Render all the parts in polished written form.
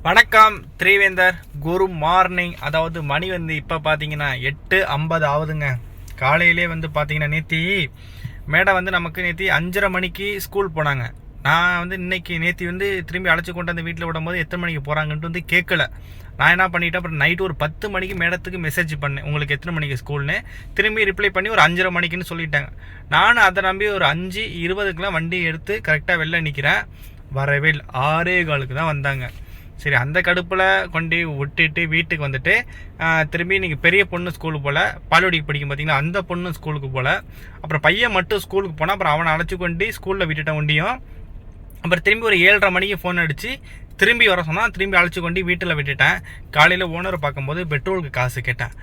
வணக்கம் திரிவேந்தர். குரு மார்னிங். அதாவது மணி வந்து இப்போ பார்த்தீங்கன்னா 8:50 ஆகுதுங்க. காலையிலே வந்து பார்த்தீங்கன்னா நேற்று மேடம் வந்து நமக்கு நேற்று 5:30 மணிக்கு ஸ்கூல் போனாங்க. நான் வந்து நேற்று வந்து திரும்பி அழைச்சி கொண்டு வந்து வீட்டில் விடும்போது எத்தனை மணிக்கு போகிறாங்கன்ட்டு வந்து கேட்கல. நான் என்ன பண்ணிட்டேன், அப்புறம் நைட்டு ஒரு 10 மணிக்கு மேடத்துக்கு மெசேஜ் பண்ணேன், உங்களுக்கு எத்தனை மணிக்கு ஸ்கூல்னு. திரும்பி ரிப்ளை பண்ணி ஒரு 5:30 மணிக்குன்னு சொல்லிட்டாங்க. நானும் அதை நம்பி ஒரு 5:20க்குலாம் வண்டி எடுத்து கரெக்டாக வெளில நிற்கிறேன். வரவே 6:15 தான் வந்தாங்க. சரி, அந்த கடுப்பில் கொண்டு விட்டுட்டு வீட்டுக்கு வந்துட்டு திரும்பி இன்றைக்கி பெரிய பொண்ணு ஸ்கூலுக்கு போல், பால்வாடிக்கு படிக்கும் பார்த்தீங்களா, அந்த பொண்ணு ஸ்கூலுக்கு போல். அப்புறம் பையன் மட்டும் ஸ்கூலுக்கு போனால், அப்புறம் அவனை அழைச்சி கொண்டு ஸ்கூலில் விட்டுட்டேன் வண்டியும். அப்புறம் திரும்பி ஒரு 7:30 மணிக்கு ஃபோன் அடித்து திரும்பி வர சொன்னால், திரும்பி அழைச்சி கொண்டு வீட்டில் விட்டுட்டேன். காலையில் ஓனரை பார்க்கும்போது பெட்ரோலுக்கு காசு கேட்டேன்.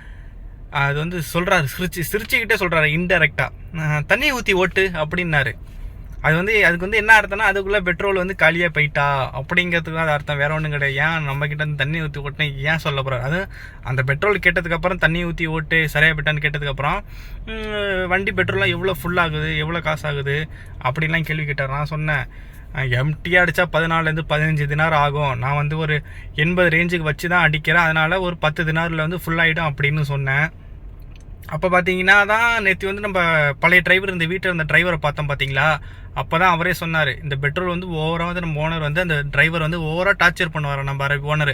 அது வந்து சொல்கிறாரு, சிரிச்சுக்கிட்டே சொல்கிறாரு இன்டெரக்டாக, தண்ணி ஊற்றி ஓட்டு அப்படின்னாரு. அதுக்கு வந்து என்ன அர்த்தம்னா, அதுக்குள்ளே பெட்ரோல் வந்து காலியாக போயிட்டா அப்படிங்கிறதுக்கு தான் அது அர்த்தம், வேறு ஒன்றும் கிடையாது. ஏன் நம்மக்கிட்ட வந்து தண்ணி ஊற்றி ஓட்டுனேன் ஏன் சொல்ல போகிறார்? அது அந்த பெட்ரோல் கேட்டதுக்கப்புறம் தண்ணி ஊற்றி ஓட்டு சரியாக போயிட்டான்னு கேட்டதுக்கப்புறம் வண்டி பெட்ரோல்லாம் எவ்வளோ ஃபுல்லாகுது, எவ்வளோ காசு ஆகுது அப்படின்லாம் கேள்வி கேட்டார். நான் சொன்னேன், எம்டியாக அடித்தா 14-15 தினார் ஆகும். நான் வந்து ஒரு 80 ரேஞ்சுக்கு வச்சு தான் அடிக்கிறேன், அதனால் ஒரு 10 தினாரில் வந்து ஃபுல்லாகிடும் அப்படின்னு சொன்னேன். அப்போ பார்த்தீங்கன்னா தான் நேற்று வந்து நம்ம பழைய டிரைவர் இந்த வீட்டில் இருந்த டிரைவரை பார்த்தோம் பார்த்தீங்களா. அப்போ தான் அவரே சொன்னார், இந்த பெட்ரோல் வந்து ஓவராக வந்து நம்ம ஓனர் வந்து அந்த டிரைவர் வந்து ஓவராக டார்ச்சர் பண்ணுவார். நம்ம ஓனர்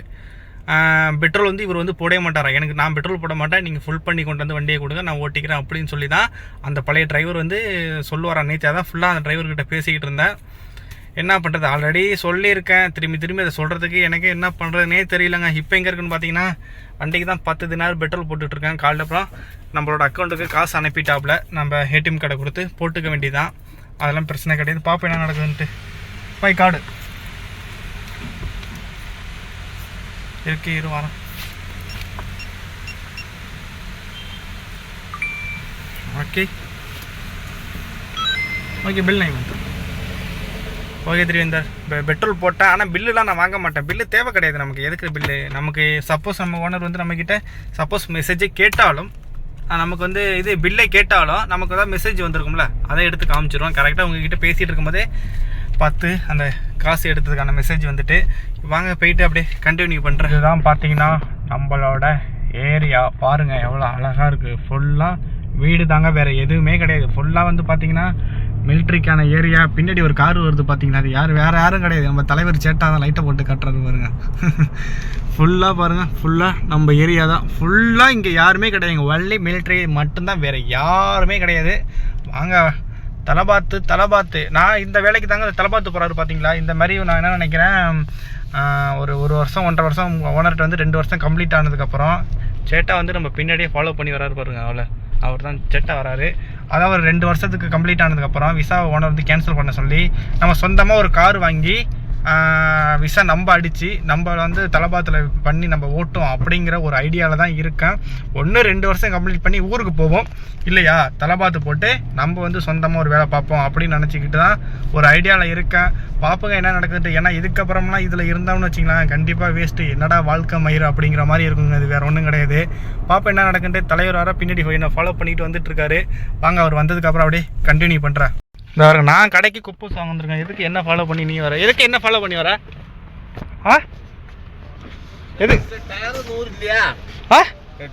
பெட்ரோல் வந்து இவர் வந்து போடவே மாட்டாரா, எனக்கு நான் பெட்ரோல் போட மாட்டேன், நீங்கள் ஃபுல் பண்ணி கொண்டு வந்து வண்டியை கொடுங்க, நான் ஓட்டிக்கிறேன் அப்படின்னு சொல்லி தான் அந்த பழைய டிரைவர் வந்து சொல்லுவாரா. நேற்று அதான் ஃபுல்லாக அந்த டிரைவர்கிட்ட பேசிக்கிட்டு இருந்தேன். என்ன பண்ணுறது, ஆல்ரெடி சொல்லியிருக்கேன், திரும்பி அதை சொல்கிறதுக்கு எனக்கு என்ன பண்ணுறதுனே தெரியலங்க. இப்போ எங்கே இருக்குன்னு பார்த்தீங்கன்னா, வண்டிக்கு தான் 10 தினார் பெட்ரோல் போட்டுட்ருக்கேன். காலையில் அப்புறம் நம்மளோட அக்கௌண்ட்டுக்கு காசு அனுப்பிட்டாப்புல, நம்ம ஏடிஎம் கார்டை கொடுத்து போட்டுக்க வேண்டியதான். அதெல்லாம் பிரச்சனை கிடையாது. பார்ப்போம் என்ன நடக்குதுன்ட்டு. போய் கார்டு இருக்கு, வாரம் ஓகே ஓகே பில் நான் ஓகே திரிவேந்தர். பெட்ரோல் போட்டேன், ஆனால் பில்லுலாம் நான் வாங்க மாட்டேன். பில்லு தேவை கிடையாது நமக்கு. எதுக்கு பில்லு? நமக்கு சப்போஸ் நம்ம ஓனர் வந்து நம்மக்கிட்ட சப்போஸ் மெசேஜே கேட்டாலும், நமக்கு வந்து இது பில்லை கேட்டாலும் நமக்கு தான் மெசேஜ் வந்திருக்கும்ல, அதை எடுத்து காமிச்சிடுவோம். கரெக்டாக உங்ககிட்ட பேசிகிட்டு இருக்கும்போதே பார்த்து அந்த காசு எடுத்ததுக்கான மெசேஜ் வந்துட்டு. வாங்க போயிட்டு அப்படியே கண்டினியூ பண்ணுறேன். இதுதான் பார்த்தீங்கன்னா நம்மளோட ஏரியா. பாருங்கள் எவ்வளோ அழகாக இருக்குது. ஃபுல்லாக வீடு தாங்க, வேறு எதுவுமே கிடையாது. ஃபுல்லாக வந்து பார்த்தீங்கன்னா மிலிட்ரிக்கான ஏரியா. பின்னாடி ஒரு கார் வருது பார்த்தீங்கன்னா, அது வேறு யாரும் கிடையாது, நம்ம தலைவர் சேட்டா தான் லைட்டை போட்டு கட்டுறது பாருங்க. ஃபுல்லாக பாருங்கள், ஃபுல்லாக நம்ம ஏரியா தான். ஃபுல்லாக இங்கே யாருமே கிடையாதுங்க, ஒன்லி மிலிட்ரி மட்டும்தான், வேறு யாருமே கிடையாது. வாங்க தலபாத்து. நான் இந்த வேலைக்கு தாங்க தலபாத்து போகிறாரு பார்த்தீங்களா. இந்த மாதிரி நான் என்ன நினைக்கிறேன், ஒரு வருஷம் 1.5 வருஷம் ஓனர்கிட்ட வந்து 2 வருஷம் கம்ப்ளீட் ஆனதுக்கப்புறம் சேட்டா வந்து நம்ம பின்னாடியே ஃபாலோ பண்ணி வராரு பாருங்க. அவர் தான் சேட்டா வராரு. அதாவது ஒரு 2 வருஷத்துக்கு கம்ப்ளீட் ஆனதுக்கப்புறம் விசா ஓனர் வந்து கேன்சல் பண்ண சொல்லி நம்ம சொந்தமாக ஒரு கார் வாங்கி விசா நம்ம அடித்து நம்ம வந்து தலபாத்தில் பண்ணி நம்ம ஓட்டும் அப்படிங்கிற ஒரு ஐடியாவில் தான் இருக்கேன். 1-2 வருஷம் கம்ப்ளீட் பண்ணி ஊருக்கு போவோம், இல்லையா தலபாத்து போட்டு நம்ம வந்து சொந்தமாக ஒரு வேலை பார்ப்போம் அப்படின்னு நினச்சிக்கிட்டு தான் ஒரு ஐடியாவில் இருக்கேன். பார்ப்போங்க என்ன நடக்குதுட்டு. ஏன்னா இதுக்கப்புறம்லாம் இதில் இருந்தோம்னு வச்சிங்களேன், கண்டிப்பாக வேஸ்ட்டு, என்னடா வாழ்க்கை மயிறு அப்படிங்கிற மாதிரி இருக்குங்க. இது வேறு ஒன்றும் கிடையாது. பார்ப்போம் என்ன நடக்குன்ட்டு. தலைவர் வர பின்னாடி போய் நான் ஃபாலோ பண்ணிட்டு வந்துட்டுருக்காரு. வாங்க அவர் வந்ததுக்கப்புறம் அப்படியே கண்டினியூ பண்ணுறேன். இந்த வர நான் கடைக்கு குப்பூஸ் வாங்க வந்திருக்கேன். எதுக்கு என்ன ஃபாலோ பண்ணி நீ வர? எதுக்கு என்ன ஃபாலோ பண்ணி வர? எது டயரு 100 இல்லையா?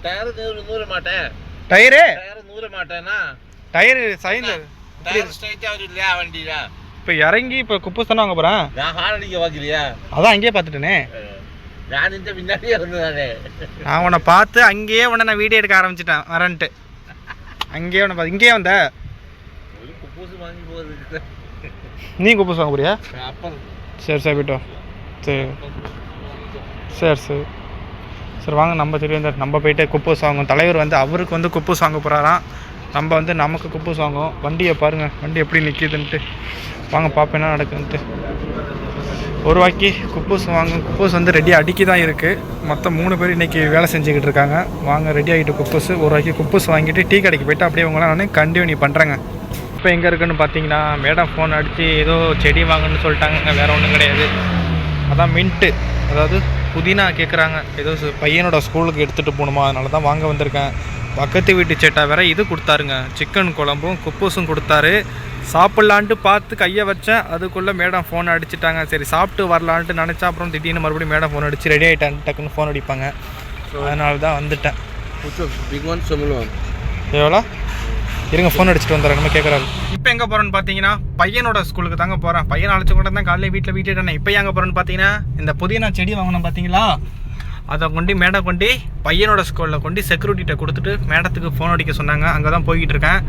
டயரு 100 மாட்டேன். டயரு 100 மாட்டேனா? டயரு சைந்து டயர் ஸ்ட்ரைட்டா வர இல்லையா வண்டில? இப்போ இறங்கி இப்போ குப்பூஸ் தான வாங்க போறேன். நான் ஹார்ன் அடிக்க வாங்கலையா? அதான் அங்கேயே பார்த்துட்டேனே. நான் இந்த பின்னாடியே வந்ததானே. நான் உன்னை பார்த்து அங்கேயே நான் வீடியோ எடுக்க ஆரம்பிச்சிட்டேன் வரேன்ட்டு. அங்கேயே உன்னை பார்த்து இங்கேயே வந்த வாங்கி போகுது. நீ குப்பூஸ் வாங்க போறியா? சரி போய்ட்டோம். சரி வாங்க நம்ம திரிவேந்தர், நம்ம போயிட்டு குப்பூஸ் வாங்குவோம். தலைவர் வந்து அவருக்கு வந்து குப்பூஸ் வாங்க போகிறாராம். நம்ம வந்து நமக்கு குப்பூஸ் வாங்குவோம். வண்டியை பாருங்கள், வண்டி எப்படி நிற்கிதுன்ட்டு. வாங்க பார்ப்போம் என்ன நடக்குதுன்ட்டு. ஒரு வாக்கி குப்பூஸ் வாங்க. குப்பூஸ் வந்து ரெடியாக அடிக்கி தான் இருக்குது. மொத்தம் 3 பேர் இன்றைக்கி வேலை செஞ்சுக்கிட்டு இருக்காங்க. வாங்க ரெடி ஆகிட்டு குப்பூஸ். ஒரு வாக்கி குப்பூஸ் வாங்கிட்டு டீ கடைக்கு போய்ட்டு அப்படியே உங்களாம் நான் கண்டினியூ பண்ணுறேங்க. இப்போ எங்கே இருக்குன்னு பார்த்தீங்கன்னா, மேடம் ஃபோன் அடித்து ஏதோ செடி வாங்கன்னு சொல்லிட்டாங்க, வேறு ஒன்றும் கிடையாது. அதான் மின்ட்டு, அதாவது புதினா கேட்குறாங்க. ஏதோ பையனோட ஸ்கூலுக்கு எடுத்துகிட்டு போகணுமா, அதனால தான் வாங்க வந்திருக்கேன். பக்கத்து வீட்டு சேட்டா வேற இது கொடுத்தாருங்க, சிக்கன் குழம்பும் குப்பூஸும் கொடுத்தாரு. சாப்பிட்லான்ட்டு பார்த்து கையை வச்சேன், அதுக்குள்ளே மேடம் ஃபோன் அடிச்சுட்டாங்க. சரி சாப்பிட்டு வரலான்ட்டு நினச்சா, அப்புறம் திடீர்னு மறுபடியும் மேடம் ஃபோன் அடிச்சு ரெடி ஆகிட்டாங்க, டக்குன்னு ஃபோன் அடிப்பாங்க. அதனால தான் வந்துட்டேன். எவ்வளோ இருங்க, ஃபோன் அடிச்சுட்டு வந்துடுறேன், நம்ம கேட்குறாரு. இப்போ எங்கே போகிறேன்னு பார்த்தீங்கன்னா பையனோட ஸ்கூலுக்கு தாங்க போகிறேன். பையனை அழைச்சி கொண்டு தான் காலையில் வீட்டில் வீட்டுட்டேன். இப்போ எங்கே போகிறேன்னு பார்த்தீங்கன்னா இந்த புதினா செடி வாங்கினோம் பார்த்தீங்களா, அதை கொண்டு மேடம் கொண்டு பையனோட ஸ்கூலில் கொண்டு செக்யூரிட்டிகிட்ட கொடுத்துட்டு மேடத்துக்கு ஃபோன் அடிக்க சொன்னாங்க. அங்கே தான் போய்கிட்டு இருக்கேன்.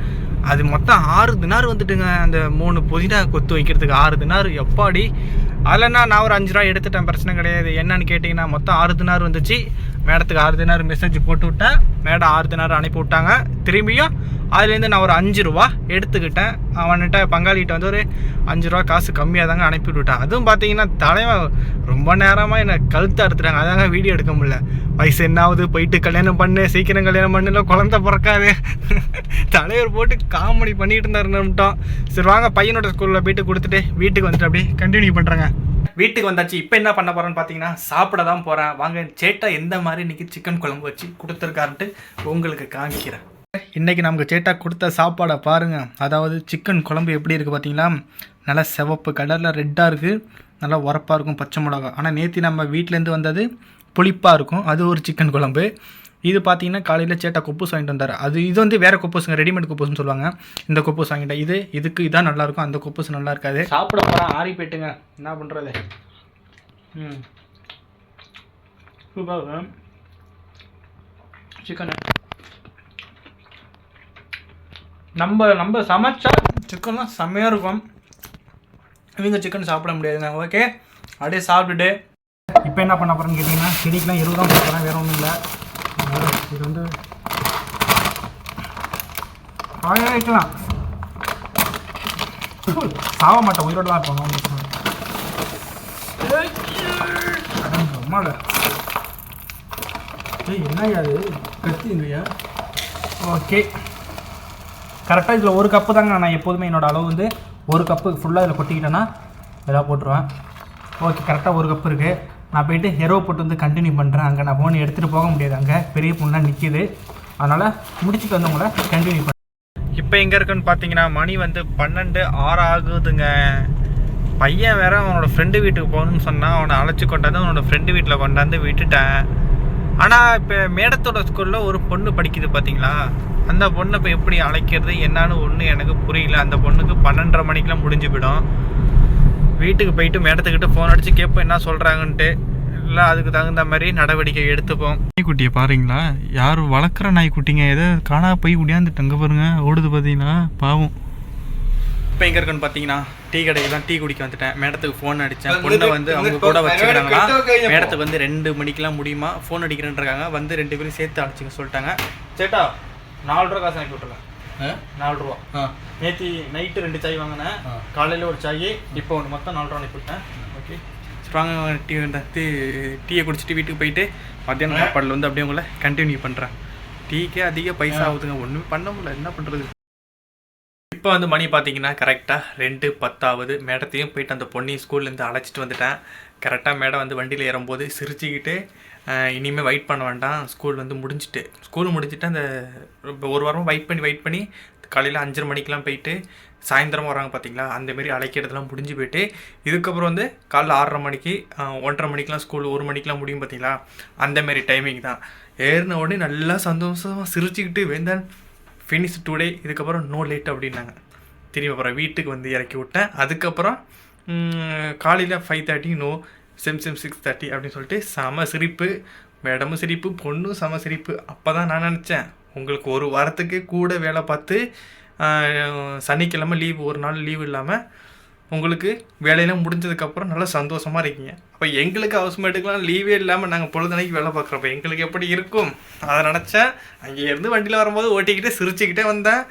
அது மொத்தம் 6 தினார் வந்துட்டுங்க, அந்த 3 புதினா கொத்து வைக்கிறதுக்கு 6 தினார். எப்பாடி அதில்னா நான் ஒரு 5 ரூபா எடுத்துட்டேன், பிரச்சனை கிடையாது. என்னன்னு கேட்டிங்கன்னா மொத்தம் 6 தினார் வந்துச்சு. மேடத்துக்கு 6 தினார் மெசேஜ் போட்டு விட்டேன், மேடம் 6 தினார் அனுப்பி விட்டாங்க. திரும்பியும் அதுலேருந்து நான் ஒரு 5 ரூபா எடுத்துக்கிட்டேன். அவன்கிட்ட பங்காளிகிட்ட வந்து ஒரு 5 ரூபா காசு கம்மியாக தாங்க அனுப்பி விட்டான். அதுவும் பார்த்தீங்கன்னா தலைவன் ரொம்ப நேரமாக என்னை கழுத்தை அறுத்துட்டாங்க, அதாங்க வீடியோ எடுக்க முடியல. வயசு என்னாவது, போயிட்டு கல்யாணம் பண்ணு, சீக்கிரம் கல்யாணம் பண்ணல, குழந்தை பிறக்காது. தலைவர் போட்டு காமெடி பண்ணிட்டு இருந்தாருன்னுட்டோம். சரி வாங்க பையனோட ஸ்கூலில் போயிட்டு கொடுத்துட்டு வீட்டுக்கு வந்துட்டு அப்படியே கண்டினியூ பண்ணுறேங்க. வீட்டுக்கு வந்தாச்சு. இப்போ என்ன பண்ண போகிறேன்னு பார்த்தீங்கன்னா சாப்பிட தான் போகிறேன். வாங்க சேட்டா எந்த மாதிரி இன்றைக்கி சிக்கன் குழம்பு வச்சு கொடுத்துருக்காருன்ட்டு உங்களுக்கு காமிக்கிறேன். இன்றைக்கி நமக்கு சேட்டா கொடுத்த சாப்பாடை பாருங்கள். அதாவது சிக்கன் குழம்பு எப்படி இருக்குது பார்த்தீங்களா, நல்லா சிவப்பு கலரில் ரெட்டாக இருக்குது, நல்லா உரப்பாக இருக்கும், பச்சை மிளகா. ஆனால் நேற்று நம்ம வீட்டிலேருந்து வந்தது புளிப்பாக இருக்கும், அது ஒரு சிக்கன் குழம்பு. இது பார்த்தீங்கன்னா காலையில் சேட்டா கொப்பூஸ் வாங்கிட்டு வந்தார். இது வந்து வேறு கொப்பூஸுங்க, ரெடிமேட் கொப்பூஸ்னு சொல்லுவாங்க. இந்த கொப்பூஸ் வாங்கிட்டேன். இதுக்கு இதான் நல்லாயிருக்கும், அந்த கொப்பூஸ் நல்லா இருக்காது. சாப்பிட போகிறேன், ஆறி போயிட்டுங்க, என்ன பண்ணுறது. சூப்பராக சிக்கனு நம்ம சமைச்சா சிக்கன்லாம் செம்மையாக இருக்கும். இவங்க சிக்கன் சாப்பிட முடியாதுங்க. ஓகே, அப்படியே சாப்பிட்டுட்டு இப்போ என்ன பண்ண போகிறேன்னு கேட்டிங்கன்னா செடிக்கெலாம் 20 தான் போகிறேன், வேறு ஒன்றும் இல்லை. இது வந்து வைக்கலாம், சாவ மாட்டேன், உயிரோடு தான் இருப்பாங்க. அம்மாட என்ன அது கத்திங்கய்யா. ஓகே, கரெக்டாக இதில் 1 கப்பு தாங்க. நான் எப்போதுமே என்னோடய அளவு வந்து 1 கப்பு ஃபுல்லாக இதில் கொட்டிக்கிட்டேன்னா எதாவது போட்டுருவேன். ஓகே, கரெக்டாக 1 கப்பு இருக்குது. நான் போய்ட்டு ஹெரோ போட்டு வந்து கண்டினியூ பண்ணுறேன். அங்கே நான் ஃபோன் எடுத்துகிட்டு போக முடியாது, அங்கே பெரிய பொண்ணாக நிற்கிது. அதனால் முடிச்சுட்டு வந்தவங்கள கண்டினியூ பண்ண. இப்போ எங்கே இருக்குன்னு பார்த்தீங்கன்னா மணி வந்து 12:06 ஆகுதுங்க. பையன் வேறு அவனோட ஃப்ரெண்டு வீட்டுக்கு போகணுன்னு சொன்னால் அவனை அழைச்சி கொண்டாந்து அவனோட ஃப்ரெண்டு வீட்டில் கொண்டாந்து விட்டுட்டேன். ஆனால் இப்போ மேடத்தோட ஸ்கூலில் ஒரு பொண்ணு படிக்குது பார்த்தீங்களா, அந்த பொண்ணை இப்போ எப்படி அழைக்கிறது என்னான்னு ஒன்று எனக்கு புரியல. அந்த பொண்ணுக்கு 12:30 மணிக்கெலாம் முடிஞ்சு போயிடும். வீட்டுக்கு போயிட்டு மேடத்துக்கிட்ட ஃபோன் அடித்து கேட்போம் என்ன சொல்கிறாங்கன்ட்டு. இல்லை அதுக்கு தகுந்த மாதிரி நடவடிக்கை எடுத்துப்போம். நாய்க்குட்டியை பாருங்களா, யாரும் வளர்க்குற நாய்க்குட்டிங்க ஏதோ காணா போய் முடியாந்துட்டு அங்கே பாருங்க ஓடுது பார்த்தீங்களா, பாவம். இப்போ எங்கே இருக்குன்னு பார்த்தீங்கன்னா டீ கடைக்கு தான் டீ குடிக்க வந்துட்டேன். மேடத்துக்கு ஃபோன் அடித்தேன். பொண்ணை வந்து அவங்க கூட வச்சுக்கிறாங்கன்னா மேடத்துக்கு வந்து 2 மணிக்கெலாம் முடியுமா ஃபோன் அடிக்கிறேன்ருக்காங்க. வந்து 2 பேரும் சேர்த்து அடிச்சுக்க சொல்லிட்டாங்க. சேட்டா 4 ரூபா காசு அனுப்பி விட்ருக்கேன். 4 ரூபா. நேற்று நைட்டு 2 சாய் வாங்கினேன், காலையில் ஒரு சாய், இப்போ ஒன்று மொத்தம் 4 ரூபா அனுப்பிவிட்டேன். ஓகே, ஸ்ட்ராங்காக டீயை குடிச்சிட்டு வீட்டுக்கு போயிட்டு மத்தியானம் சாப்பாடில் வந்து அப்படியே உங்களை கண்டினியூ பண்ணுறேன். டீக்கே அதிக பைசா ஆகுதுங்க, ஒன்றுமே பண்ண முடியல, என்ன பண்ணுறது. இப்போ வந்து மணி பார்த்தீங்கன்னா கரெக்டாக 2:10 ஆகுது. மேடத்தையும் போயிட்டு அந்த பொண்ணையும் ஸ்கூல்லேருந்து அழைச்சிட்டு வந்துட்டேன். கரெக்டாக மேடம் வந்து வண்டியில் ஏறும்போது சிரிச்சுக்கிட்டு இனிமேல் வெயிட் பண்ண வேண்டாம், ஸ்கூல் வந்து முடிஞ்சுட்டு அந்த இப்போ 1 வாரமாக வெயிட் பண்ணி காலையில் 5:30 மணிக்கெலாம் போயிட்டு சாயந்தரமாக வராங்க பார்த்தீங்களா, அந்தமாரி அழைக்கிறதுலாம் முடிஞ்சு போயிட்டு இதுக்கப்புறம் வந்து காலைல 6:30 மணிக்கு 1:30 மணிக்கெலாம் ஸ்கூல் 1 மணிக்கெலாம் முடியும் பார்த்தீங்களா, அந்தமாரி டைமிங் தான். ஏறின உடனே நல்லா சந்தோஷமாக சிரிச்சுக்கிட்டு வேந்தான் ஃபினிஷ் டுடே, இதுக்கப்புறம் நோ லேட் அப்படின்னாங்க. திரும்பி அப்புறம் வீட்டுக்கு வந்து இறக்கி விட்டேன். அதுக்கப்புறம் காலையில் 5:30 நோ செம் 6:30 அப்படின்னு சொல்லிட்டு செம சிரிப்பு, மேடமும் சிரிப்பு, பொண்ணும் செம சிரிப்பு. அப்போ தான் நான் நினச்சேன், உங்களுக்கு 1 வாரத்துக்கு கூட வேலை பார்த்து சனிக்கிழமை லீவு, 1 நாள் லீவு இல்லாமல் உங்களுக்கு வேலையெல்லாம் முடிஞ்சதுக்கப்புறம் நல்லா சந்தோஷமாக இருக்கீங்க. அப்போ எங்களுக்கு ஹவுஸ்மேட்டுக்கெலாம் லீவே இல்லாமல் நாங்கள் பொழுதுனைக்கு வேலை பார்க்குறப்ப எங்களுக்கு எப்படி இருக்கும் அதை நினச்சேன். அங்கேருந்து வண்டியில் வரும்போது ஓட்டிக்கிட்டே சிரிச்சுக்கிட்டே வந்தேன்.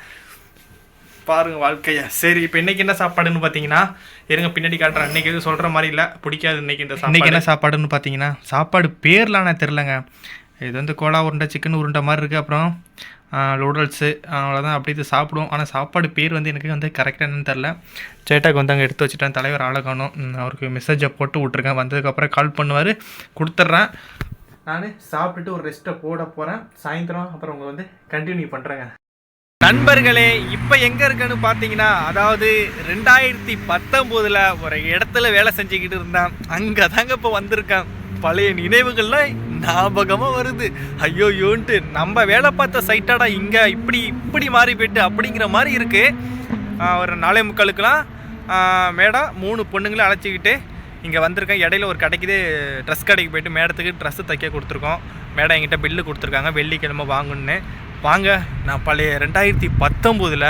பாருங்கள் வாழ்க்கையா. சரி, இப்போ இன்றைக்கி என்ன சாப்பாடுன்னு பார்த்தீங்கன்னா இருங்க பின்னாடி காட்டுறேன். இன்றைக்கி எதுவும் சொல்கிற மாதிரி இல்லை, பிடிக்காது இன்றைக்கி இந்த இன்றைக்கி என்ன சாப்பாடுன்னு பார்த்தீங்கன்னா, சாப்பாடு பேர்லாம் நான் தெரிலங்க. இது வந்து கோலா உருண்டை, சிக்கன் உருண்டை மாதிரி இருக்குது, அப்புறம் நூடுல்ஸு, அவ்வளோதான். அப்படி இது சாப்பிடுவோம். ஆனால் சாப்பாடு பேர் வந்து எனக்கு வந்து கரெக்டாக என்னன்னு தெரில. சேட்டாக்கு வந்து அங்கே எடுத்து வச்சுட்டேன். தலைவர் ஆளை காணும், அவருக்கு மெசேஜை போட்டு விட்ருக்கேன். வந்ததுக்கப்புறம் கால் பண்ணுவார், கொடுத்துட்றேன். நான் சாப்பிட்டுட்டு ஒரு ரெஸ்ட்டை போட போகிறேன். சாயந்தரம் அப்புறம் உங்களை வந்து கண்டினியூ பண்ணுறேங்க. நண்பர்களே, இப்போ எங்கே இருக்குன்னு பார்த்தீங்கன்னா, அதாவது 2019 ஒரு இடத்துல வேலை செஞ்சுக்கிட்டு இருந்தேன். அங்கே தாங்க இப்போ வந்திருக்கேன். பழைய நினைவுகள்லாம் ஞாபகமாக வருது. ஐயோயோன்ட்டு நம்ம வேலை பார்த்த சைட்டாடா இங்கே இப்படி மாறி போயிட்டு அப்படிங்கிற மாதிரி இருக்குது. ஒரு 4:45 மேடம் 3 பொண்ணுங்களை அழைச்சிக்கிட்டு இங்கே வந்திருக்கேன். இடையில ஒரு கடைக்கு ட்ரெஸ் கடைக்கு போயிட்டு மேடத்துக்கு ட்ரெஸ்ஸு தைக்க கொடுத்துருக்கோம். மேடம் என்கிட்ட பில்லு கொடுத்துருக்காங்க, வெள்ளிக்கிழமை வாங்கணுன்னு. வாங்க, நான் பழைய 2019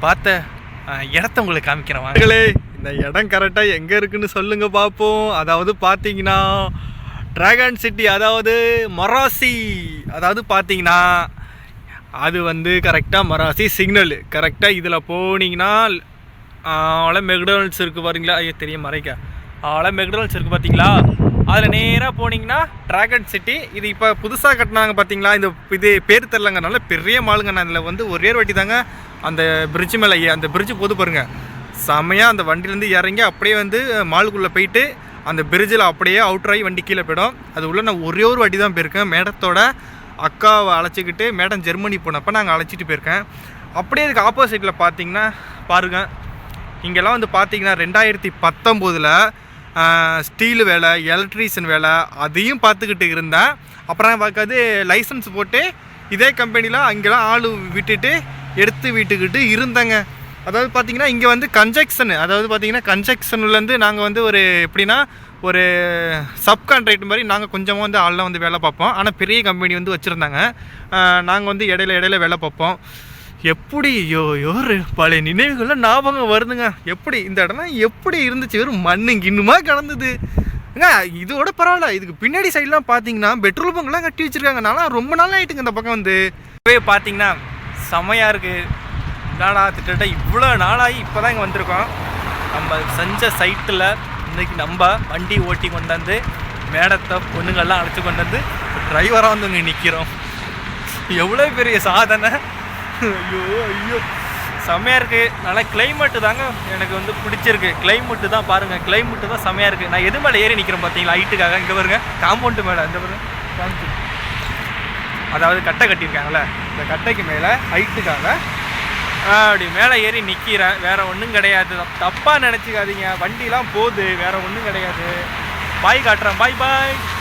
பார்த்த இடத்த உங்களுக்கு காமிக்கிறேன். வாங்களே, இந்த இடம் கரெக்டாக எங்கே இருக்குன்னு சொல்லுங்கள் பார்ப்போம். அதாவது பார்த்தீங்கன்னா டிராகன் சிட்டி, அதாவது மராசி. அதாவது பார்த்தீங்கன்னா அது வந்து கரெக்டாக மராசி சிக்னல் கரெக்டாக இதில் போனீங்கன்னா மெக்டொனால்ட்ஸ் இருக்குது பாருங்களா. ஐயோ தெரியும் மறைக்க. மெக்டொனால்ட்ஸ் இருக்குது பார்த்தீங்களா, அதில் நேராக போனீங்கன்னா டிராகன் சிட்டி. இது இப்போ புதுசாக கட்டினாங்க பார்த்தீங்களா. இது பேர் தெரிலங்க, நல்ல பெரிய மாலுங்க. நான் இதில் வந்து ஒரே வாட்டி தாங்க அந்த பிரிட்ஜு மேலே, அந்த பிரிட்ஜு போது பாருங்கள், செமையாக அந்த வண்டியிலேருந்து இறங்கி அப்படியே வந்து மாலுக்குள்ளே போயிட்டு அந்த பிரிட்ஜில் அப்படியே அவுட்ராகி வண்டி கீழே போயிடும். அது உள்ள நான் ஒரே ஒரு வாட்டி தான் போயிருக்கேன். மேடத்தோட அக்காவை அழைச்சிக்கிட்டு, மேடம் ஜெர்மனி போனப்போ நாங்கள் அழைச்சிட்டு போயிருக்கேன். அப்படியே இதுக்கு ஆப்போசிட்டில் பார்த்தீங்கன்னா பாருங்கள், இங்கெல்லாம் வந்து பார்த்தீங்கன்னா 2019 ஸ்டீலு வேலை, எலக்ட்ரீஷியன் வேலை அதையும் பார்த்துக்கிட்டு இருந்தேன். அப்புறம் பார்க்காது லைசன்ஸ் போட்டு இதே கம்பெனியில் அங்கெல்லாம் ஆள் விட்டுட்டு எடுத்து விட்டுக்கிட்டு இருந்தேங்க. அதாவது பார்த்திங்கன்னா இங்கே வந்து கன்ஜெக்ஷனு, அதாவது பார்த்திங்கன்னா கன்ஜெக்ஷன்லேருந்து நாங்கள் வந்து ஒரு எப்படின்னா ஒரு சப்கான்ட்ராக்ட் மாதிரி நாங்கள் கொஞ்சமாக வந்து ஆள்லாம் வந்து வேலை பார்ப்போம். ஆனால் பெரிய கம்பெனி வந்து வச்சுருந்தாங்க. நாங்கள் வந்து இடையில வேலை பார்ப்போம். எப்படி ஒரு பழைய நினைவுகள்லாம் ஞாபகம் வருதுங்க. எப்படி இந்த இடம்லாம் எப்படி இருந்துச்சு, வெறும் மண்ணு கிண்ணுமா கிடந்தது. இதோட பரவாயில்ல, இதுக்கு பின்னாடி சைட்லாம் பார்த்தீங்கன்னா பெட்ரோல் பங்க்லாம் கட்டி வச்சுருக்காங்க. நான்லாம் ரொம்ப நாள் ஆகிட்டுங்க இந்த பக்கம் வந்து. இப்போவே பார்த்தீங்கன்னா செமையாக இருக்குது. என்னடா திட்ட இவ்வளோ நாளாகி இப்போ தான் இங்கே வந்திருக்கோம். நம்ம செஞ்ச சைட்டில் இன்றைக்கி நம்ம வண்டி ஓட்டி கொண்டாந்து மேடத்தை பொண்ணுங்கள்லாம் அழைச்சி கொண்டு வந்து டிரைவராக வந்து இங்கே நிற்கிறோம். எவ்வளோ பெரிய சாதனை. ஐயோ செம்மையாக இருக்குது. நல்லா கிளைமேட்டு தாங்க எனக்கு வந்து பிடிச்சிருக்கு. கிளைமேட்டு தான் பாருங்கள், கிளைமேட்டு தான் செம்மையாக இருக்குது. நான் எது மேலே ஏறி நிற்கிறேன் பார்த்தீங்களா, ஹைட்டுக்காக. இங்கே பாருங்க, காம்பவுண்டு மேலே இந்த பாருங்க, அதாவது கட்டை கட்டியிருக்காங்களே, இந்த கட்டைக்கு மேலே ஹைட்டுக்காக அப்படி மேலே ஏறி நிற்கிறேன். வேறு ஒன்றும் கிடையாது, தப்பாக நினச்சிக்காதீங்க. வண்டிலாம் போகுது, வேறு ஒன்றும் கிடையாது. பாய் காட்டுறேன், பாய்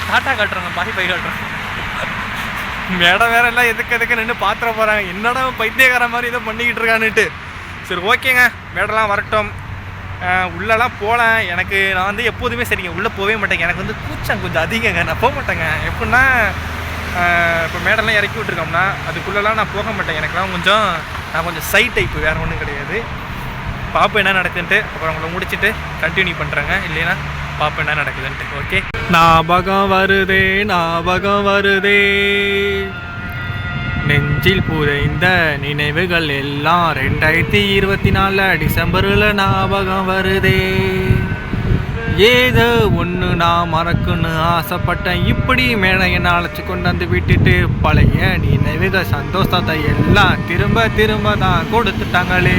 டாட்டா காட்டுறேங்க, பாய் காட்டுறேன். மேடம் வேற எல்லாம் எதுக்கு நின்று பாத்திர போகிறாங்க. என்னடா பைத்தியக்கார மாதிரி இதை பண்ணிக்கிட்டு இருக்கான்னுட்டு. சரி ஓகேங்க, மேடம்லாம் வரட்டும். உள்ளெல்லாம் போகலாம். நான் வந்து எப்போதுமே சரிங்க உள்ளே போகவே மாட்டேங்க. எனக்கு வந்து கூச்சம் கொஞ்சம் அதிகங்க, நான் போக மாட்டேங்க. எப்படின்னா இப்போ மேடம்லாம் இறக்கி விட்ருக்கோம்னா அதுக்குள்ளெல்லாம் நான் போக மாட்டேன். எனக்குலாம் நான் கொஞ்சம் சை டைப்பு, வேறு ஒன்றும் கிடையாது. பார்ப்போம் என்ன நடக்குதுன்ட்டு. அப்புறம் உங்களை முடிச்சுட்டு கண்டினியூ பண்ணுறேங்க. இல்லைன்னா பார்ப்போம் என்ன நடக்குதுன்ட்டு. ஓகே, ஞாபகம் வருதே நெஞ்சில் புதைந்த நினைவுகள் எல்லாம் 2024 டிசம்பரில் ஞாபகம் வருதே. ஏதோ ஒன்று நான் மறக்குன்னு ஆசைப்பட்டேன். இப்படி மேலே என்ன அழைச்சி கொண்டு வந்து விட்டுட்டு பழைய நினைவுகள் சந்தோஷத்தை எல்லாம் திரும்ப தான் கொடுத்துட்டாங்களே.